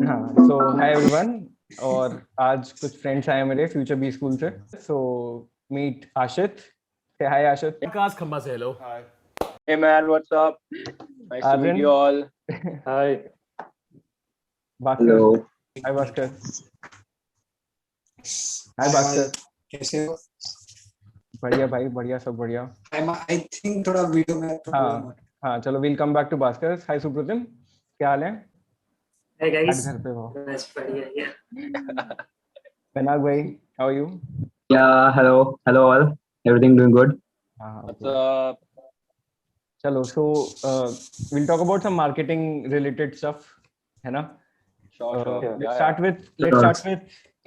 हाँ सो hi everyone. और आज कुछ फ्रेंड्स आए मेरे फ्यूचर बी स्कूल से। सो मीट आशित। से हाय आशित। विकास खम्बा से hello. Hi. Hey man, what's up? Nice to meet Arjun. you all. Hi. Bhaskar. Hello. हाय भास्कर। हाय भास्कर। कैसे हो? बढ़िया भाई, बढ़िया, सब बढ़िया। आई थिंक थोड़ा वीडियो में हाँ चलो will come back to Bhaskar. Hi Supratim, क्या हाल है? Hey guys, घर पे हो? बस बढ़िया yeah. पनाग भाई, how are you? Yeah, hello all. Everything doing good? हाँ What's up? चलो so will talk about some marketing related stuff, है ना? Sure. Let's start with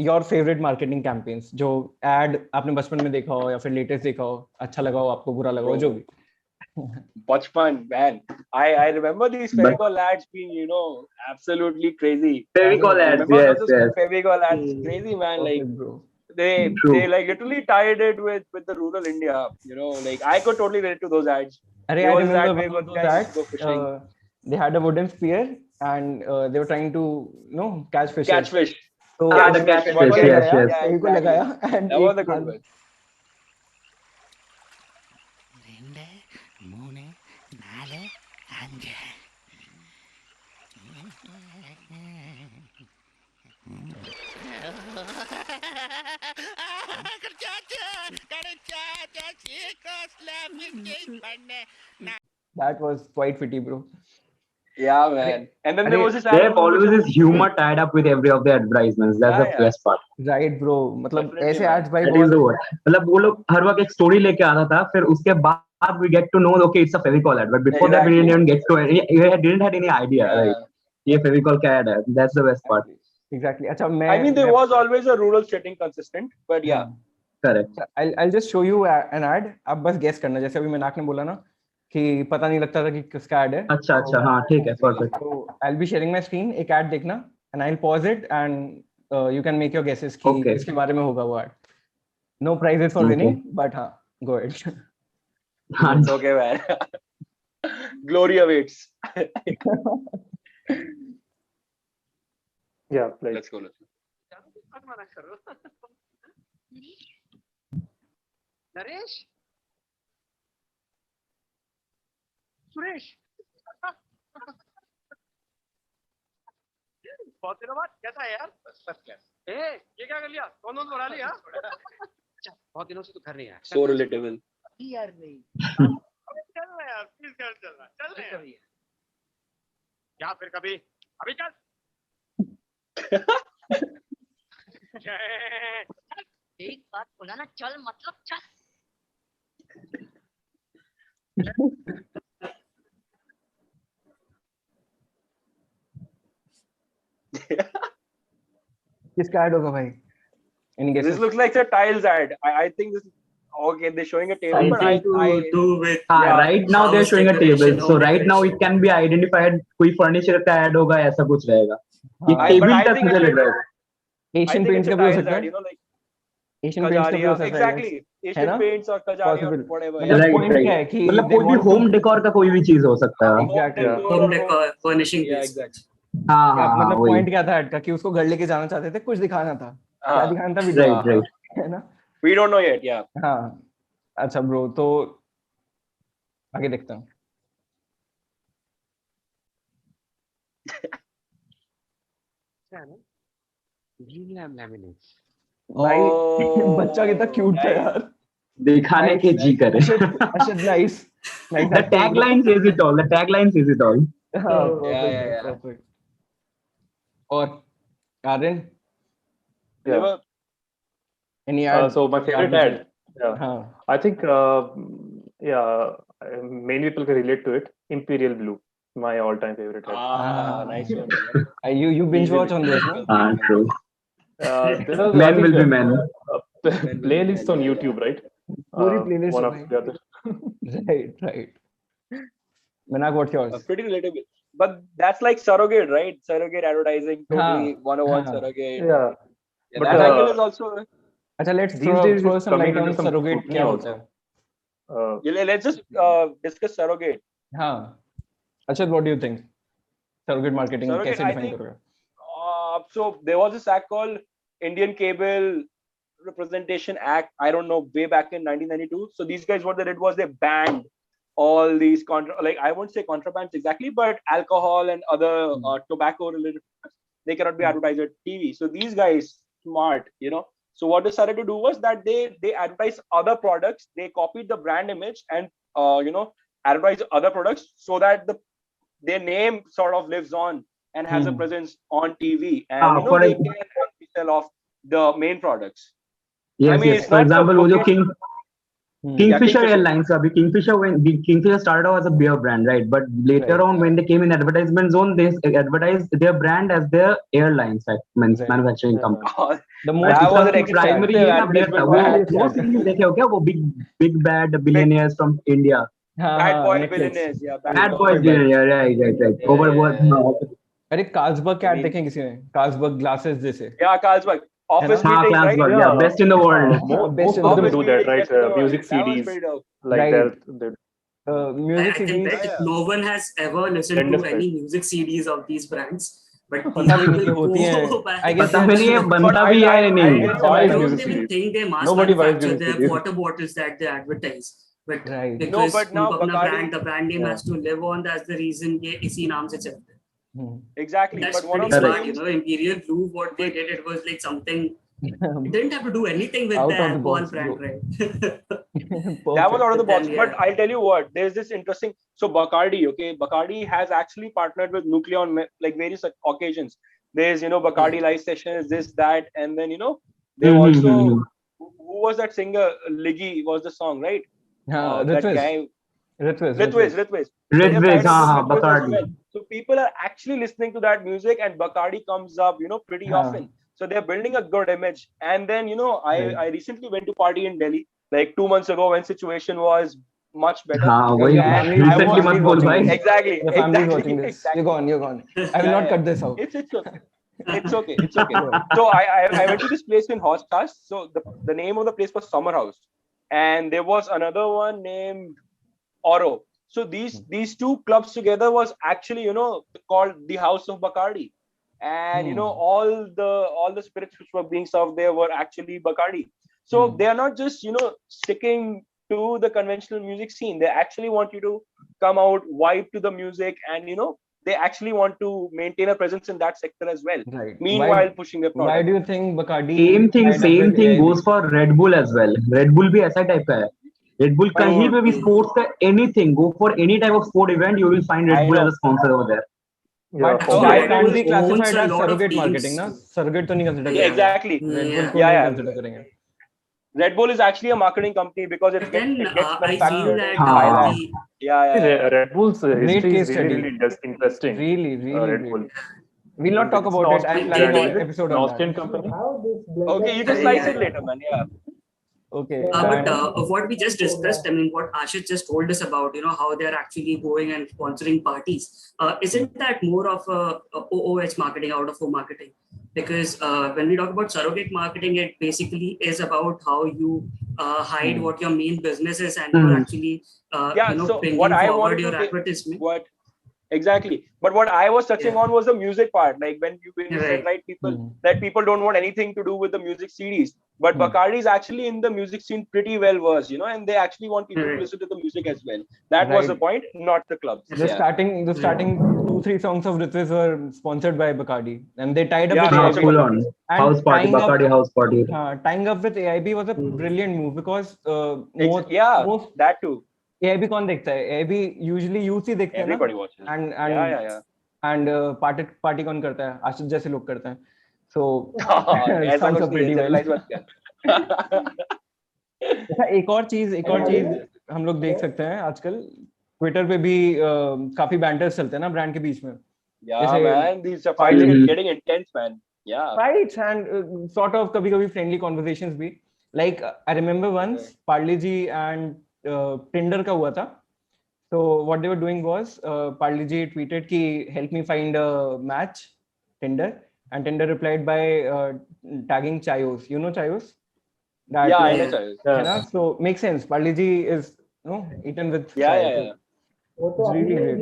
your favorite marketing campaigns, जो ad आपने बचपन में देखा हो या फिर लेटेस्ट देखा हो, अच्छा लगा हो आपको, बुरा लगा हो, जो भी। Bachpan, man. I remember these Fevicol ads being, absolutely crazy. Fevicol ads, Remember yes, those yes. Fevicol ads? Crazy, man. Like Perfect, bro. True. they like literally tied it with the rural India. Like I could totally relate to those ads. अरे There I was that remember way one of one those guy used ads. to go fishing. They had a wooden spear and they were trying to catch fish. Catch fish. तो the catch Fevicol fish, yes, लगाया, yes. Fevicol लगाया and That was a एक good one. ரெண்டு மூணு நாலு அஞ்சு that was quite witty, bro. Yeah, man. And then there was this ad. There always is humor tied up with every of the advertisements. That's the best part. Right, bro. मतलब Definitely, ऐसे man. ads भाई That is बहुत the word. मतलब वो लोग हर वक्त एक story लेके आता था, फिर उसके बाद we get to know okay it's a Fevicol ad, but before that we Exactly. didn't get to we didn't have any idea, right? ये Fevicol का ad है. That's the best part. Exactly. अच्छा मैं I mean, there was always a rural setting consistent, but yeah. Correct. I'll just show you an ad. आप बस guess करना, जैसे अभी मैनाक ने बोला ना कि पता नहीं लगता था कि किसका ad है। अच्छा हाँ ठीक है, perfect. So I'll be sharing my screen, एक ad देखना and I'll pause it and you can make your guesses कि Okay. किसके बारे में होगा वो ad. No prizes for Okay. winning, but हाँ, go ahead. It's okay, man. Glory awaits. Yeah, right. Let's go. Naresh Suresh बहुत दिनों बाद कैसा है यार? ये क्या कर लिया? कौन बुला लिया? बहुत दिनों से तो घर नहीं आया। So relatable. यार नहीं चल रहा है यार, प्लीज चल रहे हैं या फिर कभी अभी चल एक बात बोला ना, चल मतलब चल। किसका ad होगा भाई? Any guesses? This looks like a tiles ad. I think this. Okay, they're showing a table, but I do with right now they're house showing a table, decoration, so home right now it decoration. can be identified कोई furniture का ad होगा, ऐसा कुछ रहेगा. ये हाँ, table but I तक think मुझे it's लग रहा है. I Asian think Paints it's का a भी हो tiles सकता ad. है। Like Asian Paints का भी हो Kajaria. सकता है। Exactly. है Asian ना? Paints or Kajaria or Possible. whatever. मतलब Right, point right. क्या है कि मतलब they कोई भी want to- home decor का कोई भी चीज हो सकता है. Exactly. home decor furnishing Yeah, based. exactly. हाँ क्या हाँ हाँ मतलब वही. पॉइंट क्या था ऐड का कि उसको घर लेके जाना चाहते थे, कुछ दिखाना था। क्या दिखाना था वीडियो Right, right. है ना? We don't know yet. Yeah. हाँ अच्छा ब्रो, तो आगे देखता हूँ। भाई बच्चा कितना क्यूट था यार। दिखाने के जी करे. अशद nice The tagline says it all. The tagline says it all. हाँ Yeah. perfect. और Aryan, Yeah. any ad? So my favorite ad, हाँ I think, many people can relate to it. Imperial Blue, my all-time favorite ad. Nice one. you binge watch on those, no? True. There are, Men will be men. Playlists on YouTube, right? पूरी playlist One है after भाई। the other. Right. Manak, what's yours? Pretty relatable. But that's like surrogate, right? Surrogate advertising, totally 101 surrogate. Yeah. Yeah, But, that angle is also. अच्छा, let's These days throw it's some light coming on into some surrogate scrutiny क्या also. होता है? Yeah, let's just discuss surrogate. हाँ, Achad, what do you think? Surrogate marketing Surrogate, कैसे I define think, करोगे? so there was this act called Indian Cable Representation Act. I don't know, way back in 1992. So these guys, what they did was they banned all these I won't say contrabands exactly, but alcohol and other tobacco related products, they cannot be advertised at TV. So these guys, smart, So what they started to do was that they advertise other products. They copied the brand image and advertise other products so that their name sort of lives on and has a presence on TV, and they can sell off the main products. Yes, yes. For example, वो जो Kingfisher Airlines, Kingfisher started out as a beer brand, right? But later on, when they came in advertisement zone, they advertised their brand as their airlines, right? Manufacturing company. That was an primary वो series देखे हो क्या? वो big bad billionaires from India. Bad boy billionaires, yeah. Bad boy billionaires, right. Over what? अरे Carlsberg क्या देखें किसी ने? कार्ल्सबर्ग glasses जैसे. Yeah, Carlsberg. Office meeting, right? Yeah, best in the world. Most of them do that, right? Music CDs, like that. Music I can CDs. bet no one has ever listened to any music CDs of these brands. But पता भी नहीं होती हैं. I guess पता भी नहीं है, बनता भी है नहीं. I don't even think they mass manufacture their water bottles that they advertise. But because the brand name has to live on, that's the reason ये इसी नाम से चलते हैं. Exactly. That's pretty smart, Imperial Blue, what they did, it was like something. It didn't have to do anything with the alcohol brand, right? That was out of the box. But I'll tell you what, there's this interesting. So Bacardi, Bacardi has actually partnered with Nuclear on like various occasions. There's Bacardi live sessions, this, that, and then they also. Who was that singer? Liggy was the song, right? That guy. Ritviz. Bacardi. So people are actually listening to that music, and Bacardi comes up, pretty often. So they're building a good image. And then, I recently went to party in Delhi, like 2 months ago, when situation was much better. Exactly. The family is watching this. You're gone. I will not cut this out. It's okay. It's okay. So I went to this place in Hostas. So the name of the place was Summer House, and there was another one named Oro. So these two clubs together was actually called the House of Bacardi, and all the spirits which were being served there were actually Bacardi. So they are not just sticking to the conventional music scene. They actually want you to come out, vibe to the music, and they actually want to maintain a presence in that sector as well. Right. Meanwhile, pushing their product. Why do you think Bacardi? Same thing goes for Red Bull as well. Red Bull भी ऐसा type का है. Red Bull कहीं पे भी sports का anything, go for any type of sport event, you will find Red Bull as a sponsor over there. But that can be classified as surrogate marketing, na? Surrogate तो नहीं consider करेंगे. Exactly. Red Bull को consider करेंगे. Red Bull is actually a marketing company because it gets manufactured. Red Bull's history is really just interesting. Really. Red Bull. We'll not talk about it. I'm planning an episode on Austrian that. company. Okay, you just slice it later, man. Yeah. Okay. But what we just discussed, what Ashish just told us about, how they're actually going and sponsoring parties, isn't that more of a OOH marketing, out of home marketing? Because when we talk about surrogate marketing, it basically is about how you hide what your main business is and you're actually bringing forward your advertisement. Exactly. But what I was touching on was the music part. Like when you said, right, people don't want anything to do with the music CDs. But Bacardi is actually in the music scene pretty well versed, and they actually want people to listen to the music as well. That was the point, not the clubs. The starting 2-3 songs of Ritviz were sponsored by Bacardi, and they tied up with AIB. House party, Bacardi house party. Tying up with AIB was a brilliant move because most that too. AIB कौन देखता है? AIB usually youth ही देखते हैं ना. Everybody watches. And party कौन करता है? आशिष जैसे लोग करते हैं. So sounds pretty well. एक और चीज हम लोग देख सकते हैं आजकल ट्विटर पे भी काफी बैंटर्स चलते हैं ना ब्रांड के बीच में. Man, these fights are getting intense, man. Yeah. Fights and sort of कभी-कभी friendly conversations भी. Like I remember once Parley ji and Tinder का हुआ था. So what they were doing was Parley ji tweeted कि help me find a match Tinder, and Tinder replied by tagging Chayos. You know Chayos? I know Chayos. So makes sense. Parley ji is eaten with yeah. It's really great.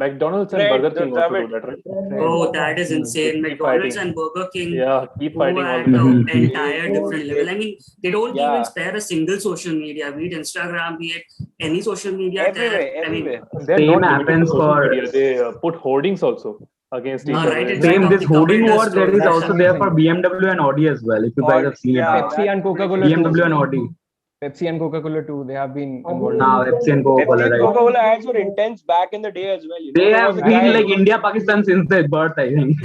McDonald's and Bread, Burger King the also do David. that, right? Oh, that is insane. Keep McDonald's fighting. and Burger King Yeah, keep go fighting all at the time. an entire different level. I mean, they don't Yeah. even spare a single social media, be it Instagram, be it any social media. Everywhere, I mean, everywhere. They're Same not limited to happens social for- media. They put hoardings also against each Ah, other. right, And it's Same of this the hoarding Competitors war. There store. is That's also there for amazing. BMW and Audi as well. If you guys have seen it. Yeah, now. Pepsi and Coca-Cola too. BMW and Audi. Pepsi and Coca-Cola too. They have been involved. Now Pepsi and Pepsi Coca-Cola, and right? Coca-Cola ads were intense back in the day as well. You know, They there have was a been guy like who- India, Pakistan since their birth, I think.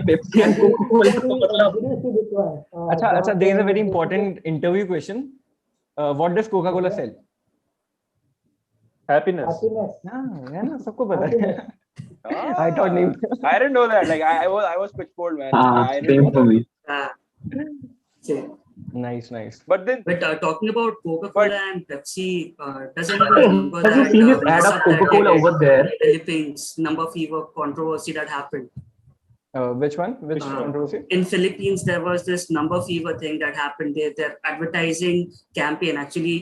Pepsi and Coca-Cola. Acha, there is a very important interview question. What does Coca-Cola sell? happiness. Yeah, na, sabko pata hai. I thought Ah, name. I didn't know that. Like I was pitchfork, man. Ah, I didn't know same for that. me. Ah, okay. Nice. But then But talking about Coca-Cola and Pepsi, does anyone remember Have you that seen this ad mess of up that they Coca-Cola did over there? in the Philippines number fever controversy that happened? Which one? Which Uh, controversy? In Philippines, there was this number fever thing that happened. Their advertising campaign actually,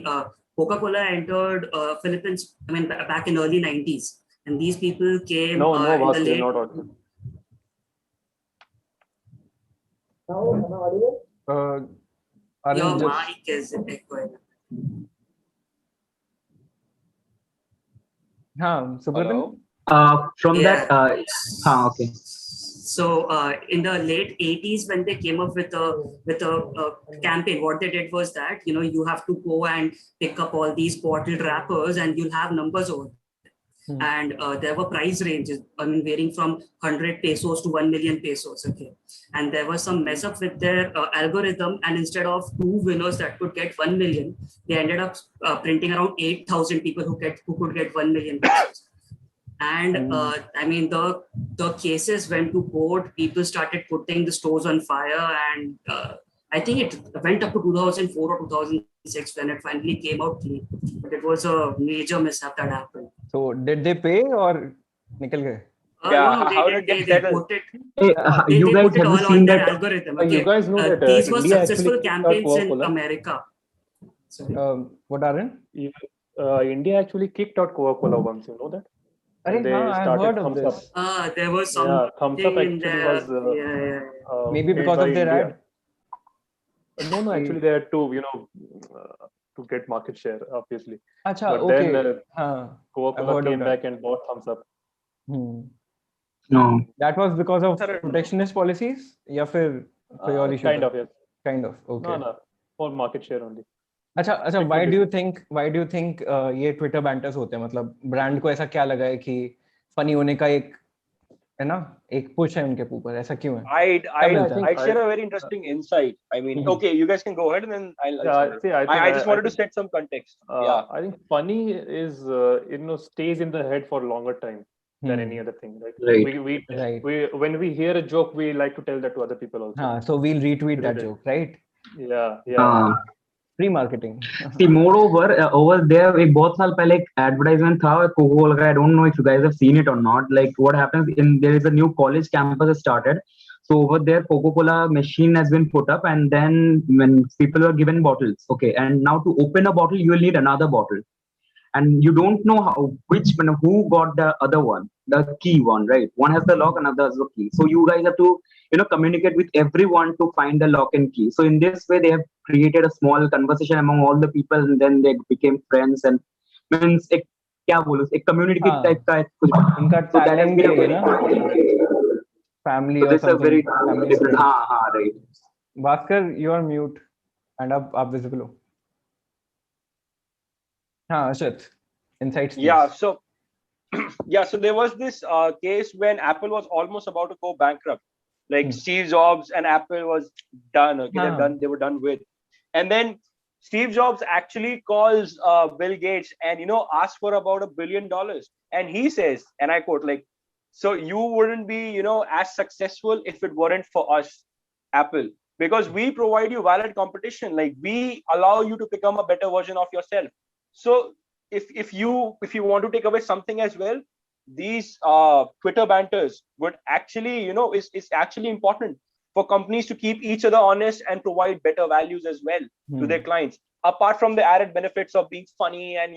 Coca-Cola entered Philippines. I mean, back in early 90s, and these people came No, in the Bhaskar, late. not audible. Arun, Your just- mic is echoing. हाँ, Supratim? Hello? From Yeah. that, okay. So in the late 80s, when they came up with a campaign, what they did was that you have to go and pick up all these bottled wrappers, and you'll have numbers over. And there were price ranges, I mean, varying from 100 pesos to 1 million pesos. Okay, and there was some mess up with their algorithm, and instead of 2 winners that could get 1 million, they ended up printing around 8,000 people who could get 1 million pesos. And I mean, the cases went to court. People started putting the stores on fire, and I think it went up to 2004 or 2006 when it finally came out clean. But it was a major mishap that happened. So did they pay or nikal gaye? Yeah, No, how did it get settled? put it. Hey, They you guys put it have you all seen on their that? algorithm. You Okay, guys know that these were India actually successful kicked out campaigns in Coca-Cola? America. Sorry. What Arun? India actually kicked out Coca-Cola once. You know that? Arey, They हाँ, I've started heard of Thumbs Up. this. There was some Yeah, Thumbs Up in actually there. was Yeah. Maybe made because by of their India. ad. No, actually they had to, to get market share, obviously. Acha, But okay. then हाँ. I've Coca-Cola heard of came that. back and bought Thumbs Up. No. That was because of protectionist policies? या फिर कोई और issue Kind था? of, yes. Kind of. Okay. No, for market share only. अच्छा why do you think ये Twitter banters होते हैं? मतलब brand को ऐसा क्या लगा है कि funny होने का एक है ना एक push है उनके ऊपर, ऐसा क्यों है? I'd share a very interesting insight. I mean, okay, you guys can go ahead and then I'll Yeah, see, I just wanted to think, set some context. Yeah. I think funny is stays in the head for a longer time than any other thing. Like Right. Right. we when we hear a joke, we like to tell that to other people also. So we'll retweet that joke, right? Yeah. Free marketing. See, moreover, over there, एक बहुत साल पहले एक advertisement था Coca-Cola का. I don't know if you guys have seen it or not. Like what happens there is a new college campus has started. So over there, Coca-Cola machine has been put up, and then when people are given bottles, okay, and now to open a bottle, you will need another bottle, and you don't know who got the other one, the key one, right? One has the lock, another has the key. So you guys have to communicate with everyone to find the lock and key. So in this way, they have created a small conversation among all the people, and then they became friends, and means एक क्या बोलूं, एक community type का कुछ. उनका So that has tagline भी been a है very ना? Family so or this is a something. very Family different. friends. Right. Bhaskar, you are mute and आप visible हो. हाँ, Ashit. Insights. Yeah, please. so so there was this case when Apple was almost about to go bankrupt. Like Steve Jobs and Apple was done. Okay, they were done with. And then Steve Jobs actually calls Bill Gates and asks for about $1 billion. And he says, and I quote, like, so you wouldn't be as successful if it weren't for us, Apple, because we provide you valid competition. Like we allow you to become a better version of yourself. So if you want to take away something as well, these Twitter banters would actually is actually important for companies to keep each other honest and provide better values as well to their clients, apart from the added benefits of being funny and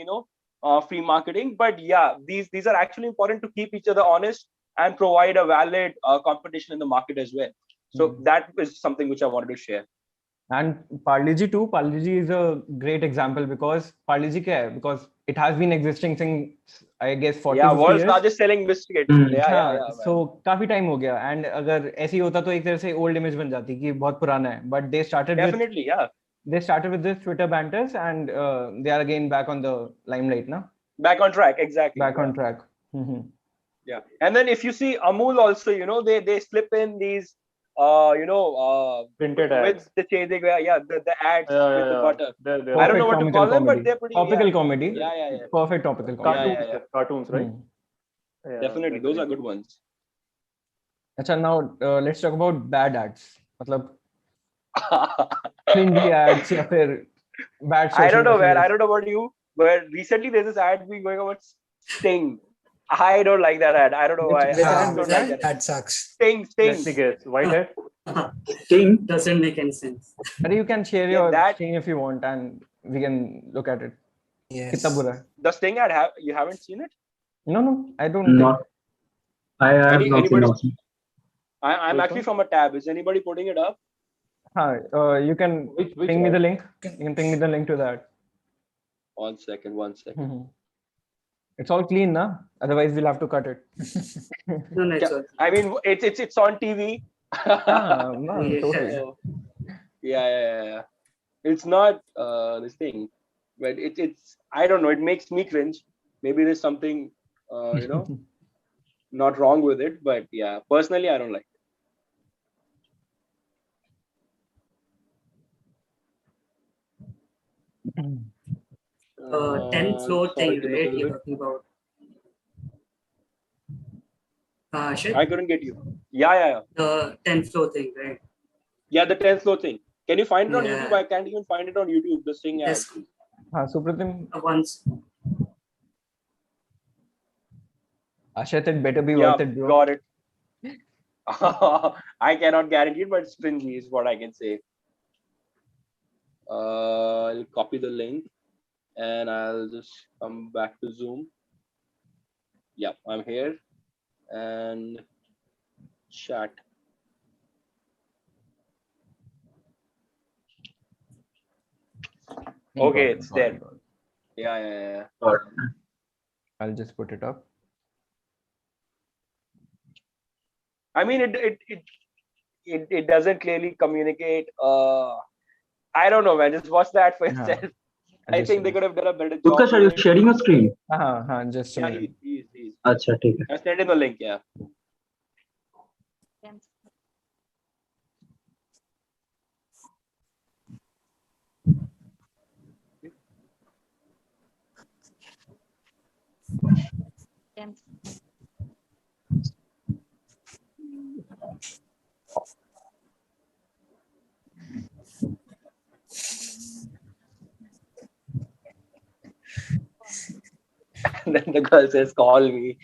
free marketing. But yeah, these are actually important to keep each other honest and provide a valid competition in the market as well. So that is something which I wanted to share. And Parle-G too. Parle-G is a great example because Parle-G kya hai? Because it has been existing since I guess 40 Yeah, 50 world's years. largest selling biscuit. Yeah, so काफी time हो गया, and अगर ऐसे ही होता तो एक तरह से old image बन जाती कि बहुत पुराना है. But they started definitely, with this Twitter banters, and they are again back on the limelight now. Back on track, exactly. Back on track. Yeah, and then if you see Amul also, they slip in these printed ads with the changing, the ads with the butter. They're I don't know what to call them, but they're pretty topical comedy. Yeah. Perfect topical comedy. Cartoons, right? Yeah, definitely, those are good ones. Acha, now let's talk about bad ads. Matlab cringy ads या फिर bad social I don't know messages. I don't know about you, but recently there's this ad been going about Sting. I don't like that ad. I don't know why. That sucks. Sting. Let me guess. White hat? Sting doesn't make any sense. But you can share your Sting if you want, and we can look at it. Yes. Kitna bura hai? The Sting ad, you haven't seen it? No, I don't. Not. I have not seen anybody? also. I'm actually from a tab. Is anybody putting it up? You can ping me the link. You can ping me the link to that. One second. It's all clean, na? Otherwise, we'll have to cut it. No, it's all. I mean, it's on TV. Totally. Yeah. It's not this thing, but it's I don't know. It makes me cringe. Maybe there's something not wrong with it, but yeah, personally, I don't like it. 10th floor thing, right? You're talking about. Shit? I couldn't get you. Yeah. The 10th floor thing, right? Yeah, the 10th floor thing. Can you find it on YouTube? I can't even find it on YouTube. This thing. Yes. Supratim. Once. Ashit, it better be worth it, bro. Got it. I cannot guarantee it, but it's cringy is what I can say. I'll copy the link and I'll just come back to Zoom. Yeah, I'm here and chat. Okay, it's there. Yeah. I'll just put it up. I mean, it doesn't clearly communicate. I don't know, man. Just watch that for yourself. I think they could have done a better job. Utkarsh, are you sharing your screen? Just a minute. He's. Acha, ठीक है. I'm sending the link. Yeah. And then the girl says, "Call me."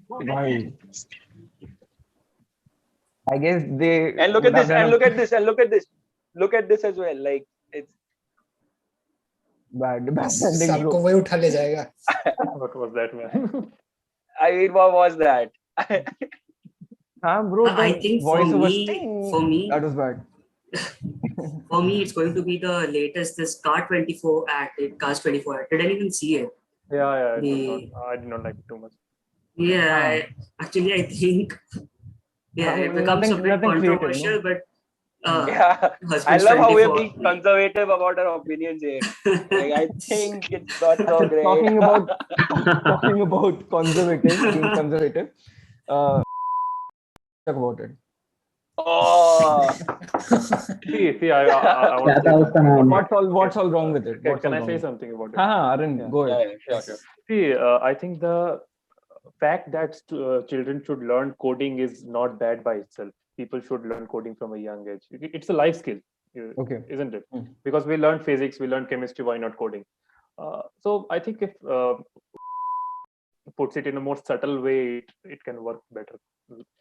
Right. I guess they. And look at this. And look at this. And look at this. Look at this as well. Like it's bad. सबको वही उठा ले जाएगा. What was that, man? I mean, what was that? Bro, I think for me, that was bad. For me, it's going to be the latest, this Car24 ad, Cars24 ad. Did anyone see it? Yeah. I did not like it too much. Yeah, I think, it becomes a bit controversial, but yeah, I love how we're being conservative about our opinions here. Like, I think it's not so great. Talking about being conservative. Talk about it. Oh, see, I want what's all wrong with it? Can I say something about it? Arun, go ahead. Yeah, sure. See, I think the fact that children should learn coding is not bad by itself. People should learn coding from a young age. It's a life skill, isn't it? Because we learn physics, we learn chemistry, why not coding? So I think if puts it in a more subtle way, it can work better.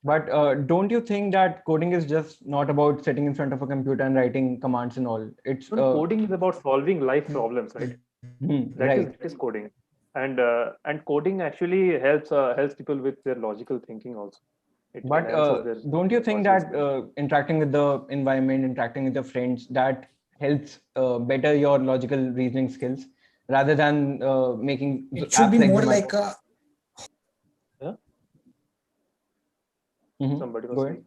But don't you think that coding is just not about sitting in front of a computer and writing commands and all? It's coding is about solving life problems, right? That is coding. And coding actually helps people with their logical thinking also. But don't you think that interacting with the environment, interacting with your friends, that helps better your logical reasoning skills rather than making it should be more like a somebody was saying.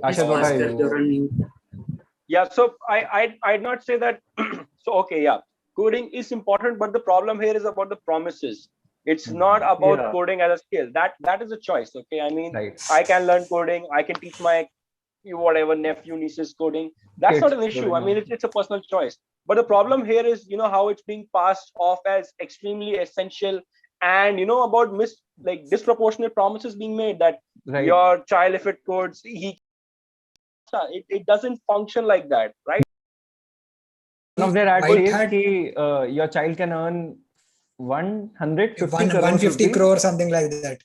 Asha, what are you? Yeah, so I'd not say that. So okay, yeah, coding is important, but the problem here is about the promises. It's not about coding as a skill. That is a choice. Okay, I mean, I can learn coding. I can teach my whatever nephew, nieces coding. That's not an issue. I mean, it's a personal choice. But the problem here is, how it's being passed off as extremely essential, and about disproportionate promises being made that your child, if it codes, it doesn't function like that, right? One of their ads says your child can earn 150 crore, something like that.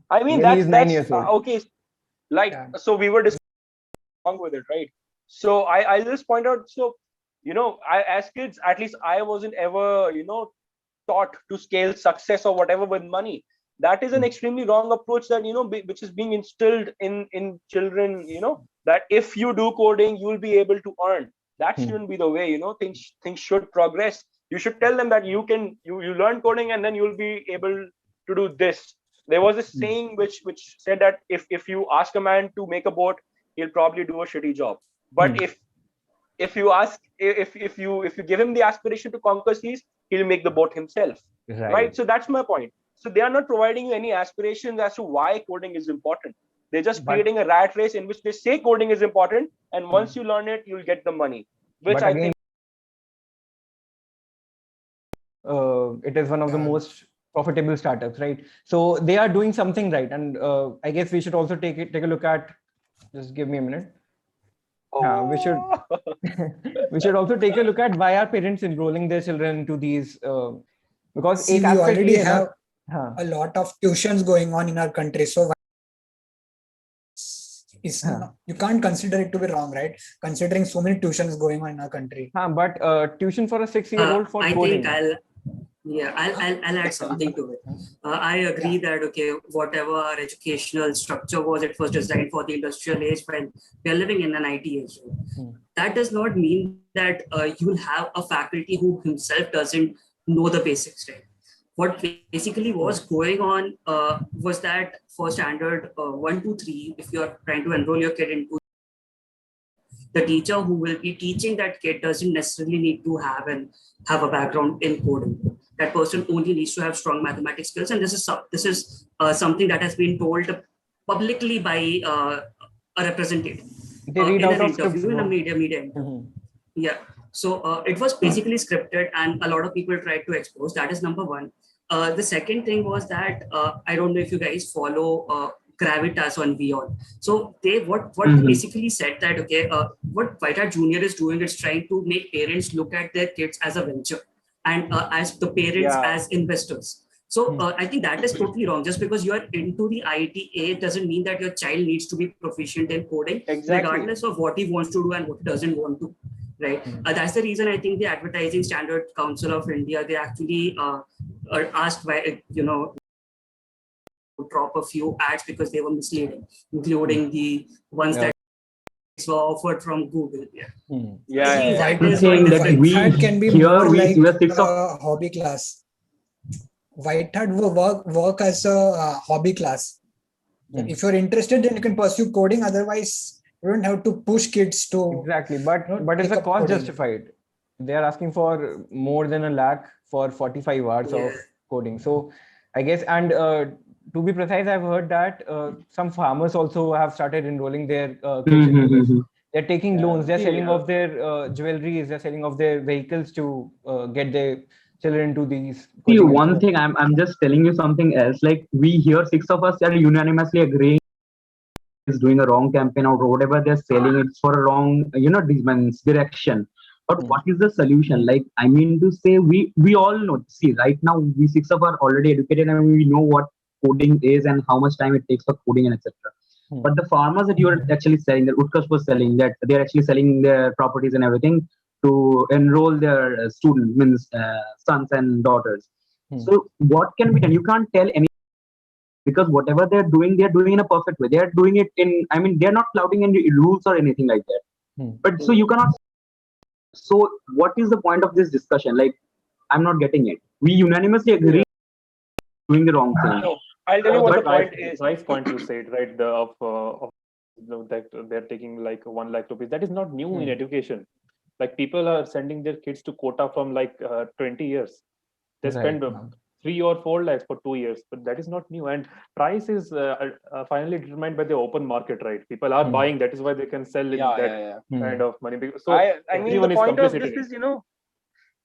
I mean, that's 9 years old. Okay. So we were wrong with it, right? So I'll just point out. So, as kids, at least I wasn't ever, taught to scale success or whatever with money. That is an extremely wrong approach that, which is being instilled in children, that if you do coding, you will be able to earn. That shouldn't be the way, things should progress. You should tell them that you learn coding and then you'll be able to do this. There was a saying which said that if you ask a man to make a boat, he'll probably do a shitty job. But if you give him the aspiration to conquer seas, he'll make the boat himself. Right? So that's my point. So they are not providing you any aspirations as to why coding is important. They're just creating a rat race in which they say coding is important, and once you learn it, you'll get the money. Which I think it is one of the most profitable startups, right? So they are doing something right, and I guess we should also take a look at. Just give me a minute. We should also take a look at why are parents enrolling their children into these because we already have a lot of tuitions going on in our country, so you can't consider it to be wrong, right? Considering so many tuitions going on in our country. But tuition for a 6-year-old for coding. I'll add something to it. I agree that whatever our educational structure was, it was designed for the industrial age when we are living in an IT age. That does not mean that you will have a faculty who himself doesn't know the basics, right? What basically was going on was that for standard 1, 2, 3, if you're trying to enroll your kid into, the teacher who will be teaching that kid doesn't necessarily need to have a background in coding. That person only needs to have strong mathematics skills, and this is something that has been told publicly by a representative in an interview in a media. Yeah. So it was basically scripted, and a lot of people tried to expose. That is number one. The second thing was that I don't know if you guys follow Gravitas on Vion. So they basically said that what White Hat Junior is doing is trying to make parents look at their kids as a venture and as the parents as investors. So I think that is totally wrong. Just because you are into the ITA doesn't mean that your child needs to be proficient in coding, regardless of what he wants to do and what he doesn't want to. Right. That's the reason I think the Advertising Standard Council of India, they actually are asked by, to drop a few ads because they were misleading, including the ones that were offered from Google. Saying that White can be more like a hobby class. White Hat will work as a hobby class. If you're interested, then you can pursue coding. Otherwise, you don't have to push kids to exactly. But is the cost justified? They are asking for more than $1 lakh for 45 hours of coding. So I guess, and to be precise, I've heard that some farmers also have started enrolling their kids. They're taking loans. They're selling off their jewelries. They're selling off their vehicles to get their children into these. See, one thing I'm just telling you something else. Like we here, 6 of us are unanimously agreeing is doing a wrong campaign or whatever they're selling, it's for a wrong, direction. But what is the solution? Like, I mean to say, we all know. See, right now we 6 of us are already educated and we know what coding is and how much time it takes for coding and etc. But the farmers that you are actually selling, that Utkarsh was selling, that they are actually selling their properties and everything to enroll their sons and daughters. So what can be done? You can't tell any, because whatever they're doing in a perfect way. They're doing it in, I mean, they're not flouting any rules or anything like that. But so you cannot. So what is the point of this discussion? Like, I'm not getting it. We unanimously agree doing the wrong thing. No, I'll tell you what the point is. Nice point you said, right? That they're taking like 1 lakh rupees. That is not new in education. Like people are sending their kids to quota from like 20 years. They spend 3 or 4 lakhs for 2 years, but that is not new. And price is finally determined by the open market, right? People are buying. That is why they can sell that kind of money. So I mean, the point of this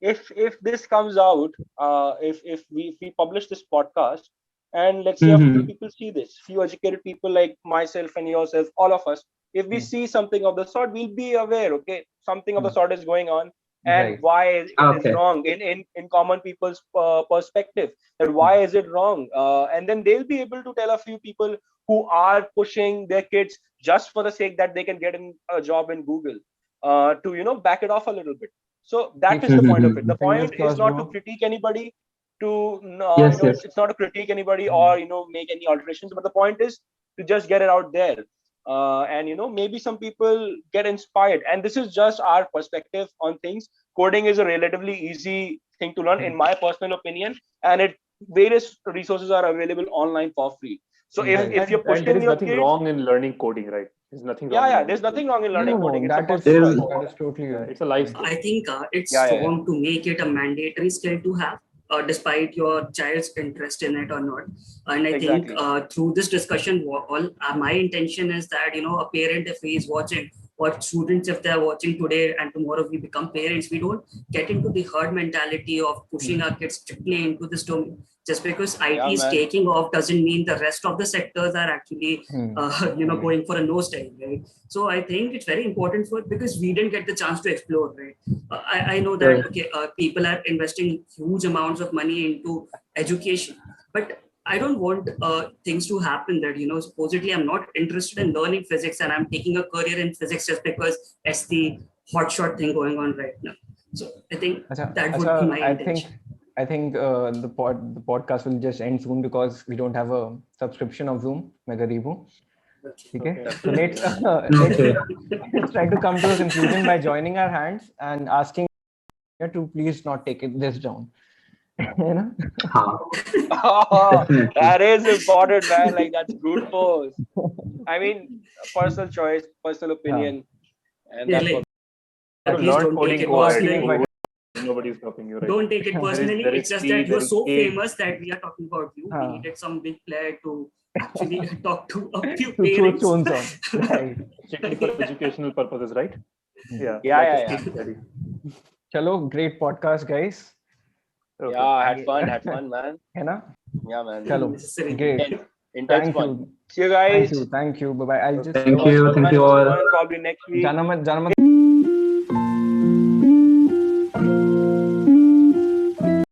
is, if this comes out, if we publish this podcast, and let's say a few people see this, few educated people like myself and yourself, all of us, if we see something of the sort, we'll be aware, okay, something of the sort is going on, and why it is wrong in common people's perspective, that why is it wrong, and then they'll be able to tell a few people who are pushing their kids just for the sake that they can get a job in Google, to back it off a little bit. So that is the point of it. The point is not to critique anybody, it's not to critique anybody or make any alterations, but the point is to just get it out there, and maybe some people get inspired. And this is just our perspective on things. Coding is a relatively easy thing to learn, in my personal opinion, and various resources are available online for free. So if you're pushing there is your nothing kids, wrong in learning coding, right? There's nothing wrong. There's nothing wrong in learning coding. That is totally. It's a life skill. I think it's wrong to make it a mandatory skill to have, despite your child's interest in it or not. And I think through this discussion, my intention is that a parent, if he is watching, or students, if they're watching today and tomorrow we become parents, we don't get into the herd mentality of pushing our kids strictly into this domain. Just because IT is taking off doesn't mean the rest of the sectors are actually, going for a nosedive, right? So I think it's very important because we didn't get the chance to explore, right? I know that people are investing huge amounts of money into education, but I don't want things to happen that, supposedly I'm not interested in learning physics and I'm taking a career in physics just because it's the hotshot thing going on right now. So I think that would be my intention. I think the podcast will just end soon because we don't have a subscription of Zoom. Mega Rebu. Okay. So let's try to come to a conclusion by joining our hands and asking to please not take this down. That is important, man. Like, that's good pose. I mean, personal choice, personal opinion, and that's what. Learn coding. Nobody's stopping you, right? Don't take it personally. It's just that you're so famous that we are talking about you. We needed some big player to actually talk to a few parents. Right. For educational purposes, right? Yeah. Chalo, great podcast, guys. Okay. Yeah, had fun, man. Yeah, man. Chalo, great. Intense fun. See you guys. Thank you. Bye bye. Thank you all. Probably next week. Jana